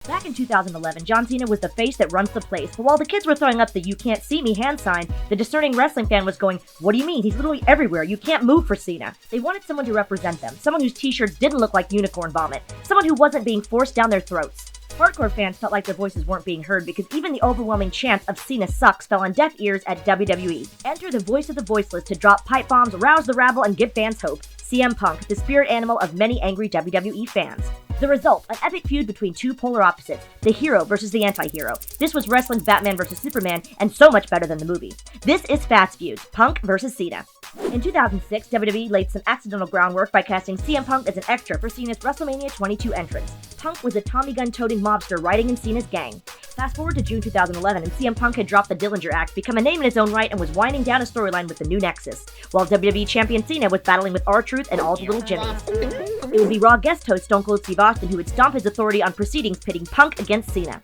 Back in 2011, John Cena was the face that runs the place, but while the kids were throwing up the "you can't see me" hand sign, the discerning wrestling fan was going, "What do you mean? He's literally everywhere. You can't move for Cena." They wanted someone to represent them, someone whose t-shirts didn't look like unicorn vomit, someone who wasn't being forced down their throats. Hardcore fans felt like their voices weren't being heard because even the overwhelming chants of "Cena sucks" fell on deaf ears at WWE. Enter the voice of the voiceless to drop pipe bombs, rouse the rabble, and give fans hope. CM Punk, the spirit animal of many angry WWE fans. The result, an epic feud between two polar opposites, the hero versus the anti-hero. This was wrestling's Batman vs. Superman, and so much better than the movie. This is Feuds, Punk vs. Cena. In 2006, WWE laid some accidental groundwork by casting CM Punk as an extra for Cena's WrestleMania 22 entrance. Punk was a Tommy gun-toting mobster riding in Cena's gang. Fast forward to June 2011, and CM Punk had dropped the Dillinger Act, become a name in his own right, and was winding down a storyline with the new Nexus, while WWE Champion Cena was battling with R-Truth and all the little Jimmies. It would be Raw guest host Stone Cold Steve Austin who would stomp his authority on proceedings pitting Punk against Cena.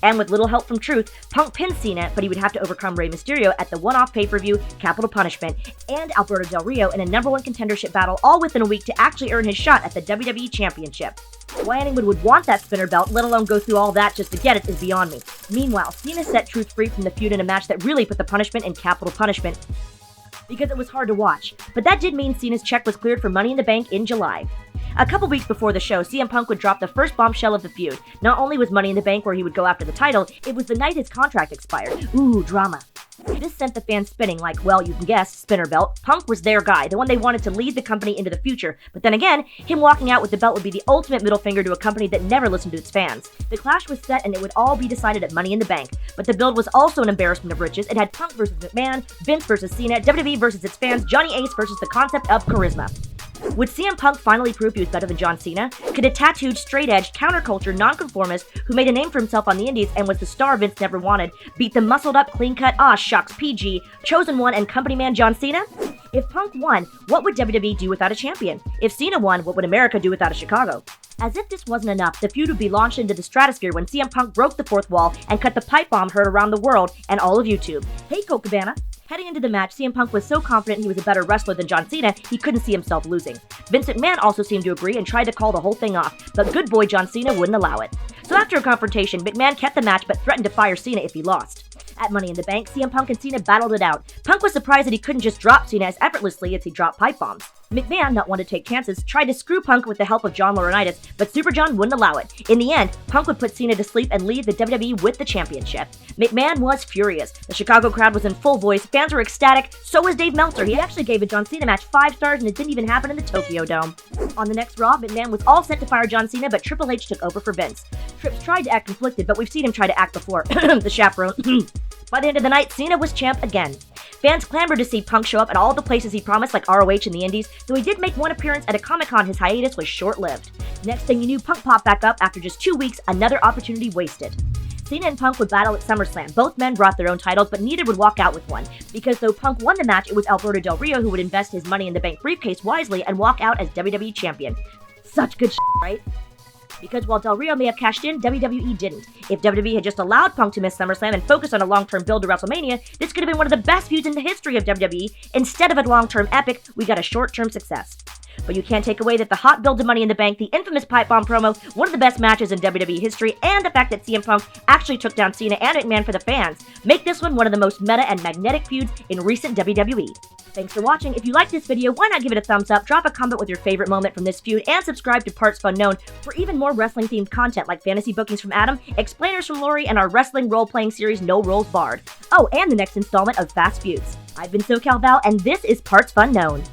And with little help from Truth, Punk pinned Cena, but he would have to overcome Rey Mysterio at the one-off pay-per-view Capital Punishment, and Alberto Del Rio in a #1 contendership battle all within a week to actually earn his shot at the WWE Championship. Why anyone would want that spinner belt, let alone go through all that just to get it, is beyond me. Meanwhile, Cena set Truth free from the feud in a match that really put the punishment in Capital Punishment because it was hard to watch. But that did mean Cena's check was cleared for Money in the Bank in July. A couple weeks before the show, CM Punk would drop the first bombshell of the feud. Not only was Money in the Bank where he would go after the title, it was the night his contract expired. Ooh, drama. This sent the fans spinning like, well, you can guess, spinner belt. Punk was their guy, the one they wanted to lead the company into the future. But then again, him walking out with the belt would be the ultimate middle finger to a company that never listened to its fans. The clash was set and it would all be decided at Money in the Bank. But the build was also an embarrassment of riches. It had Punk versus McMahon, Vince versus Cena, WWE versus its fans, Johnny Ace versus the concept of charisma. Would CM Punk finally prove he was better than John Cena? Could a tattooed, straight-edge, counterculture nonconformist who made a name for himself on the indies and was the star Vince never wanted beat the muscled-up, clean-cut, shucks, PG, chosen one and company man John Cena? If Punk won, what would WWE do without a champion? If Cena won, what would America do without a Chicago? As if this wasn't enough, the feud would be launched into the stratosphere when CM Punk broke the fourth wall and cut the pipe bomb heard around the world and all of YouTube. Hey, Coke Cabana. Heading into the match, CM Punk was so confident he was a better wrestler than John Cena, he couldn't see himself losing. Vince McMahon also seemed to agree and tried to call the whole thing off, but good boy John Cena wouldn't allow it. So after a confrontation, McMahon kept the match but threatened to fire Cena if he lost. At Money in the Bank, CM Punk and Cena battled it out. Punk was surprised that he couldn't just drop Cena as effortlessly as he dropped pipe bombs. McMahon, not one to take chances, tried to screw Punk with the help of John Laurinaitis, but Super John wouldn't allow it. In the end, Punk would put Cena to sleep and leave the WWE with the championship. McMahon was furious. The Chicago crowd was in full voice, fans were ecstatic, so was Dave Meltzer. He actually gave a John Cena match 5 stars and it didn't even happen in the Tokyo Dome. On the next Raw, McMahon was all set to fire John Cena, but Triple H took over for Vince. Trips tried to act conflicted, but we've seen him try to act before. The chaperone. By the end of the night, Cena was champ again. Fans clamored to see Punk show up at all the places he promised, like ROH and the Indies, though he did make one appearance at a Comic-Con. His hiatus was short-lived. Next thing you knew, Punk popped back up after just 2 weeks, another opportunity wasted. Cena and Punk would battle at SummerSlam. Both men brought their own titles, but neither would walk out with one. Because though Punk won the match, it was Alberto Del Rio who would invest his Money in the Bank briefcase wisely and walk out as WWE Champion. Such good shit, right? Because while Del Rio may have cashed in, WWE didn't. If WWE had just allowed Punk to miss SummerSlam and focus on a long-term build to WrestleMania, this could have been one of the best feuds in the history of WWE. Instead of a long-term epic, we got a short-term success. But you can't take away that the hot build to Money in the Bank, the infamous pipe bomb promo, one of the best matches in WWE history, and the fact that CM Punk actually took down Cena and McMahon for the fans make this one of the most meta and magnetic feuds in recent WWE. Thanks for watching. If you liked this video, why not give it a thumbs up, drop a comment with your favorite moment from this feud, and subscribe to partsFUNknown for even more wrestling-themed content like fantasy bookings from Adam, explainers from Lori, and our wrestling role-playing series No Rules Barred. Oh, and the next installment of Fast Feuds. I've been SoCal Val, and this is partsFUNknown.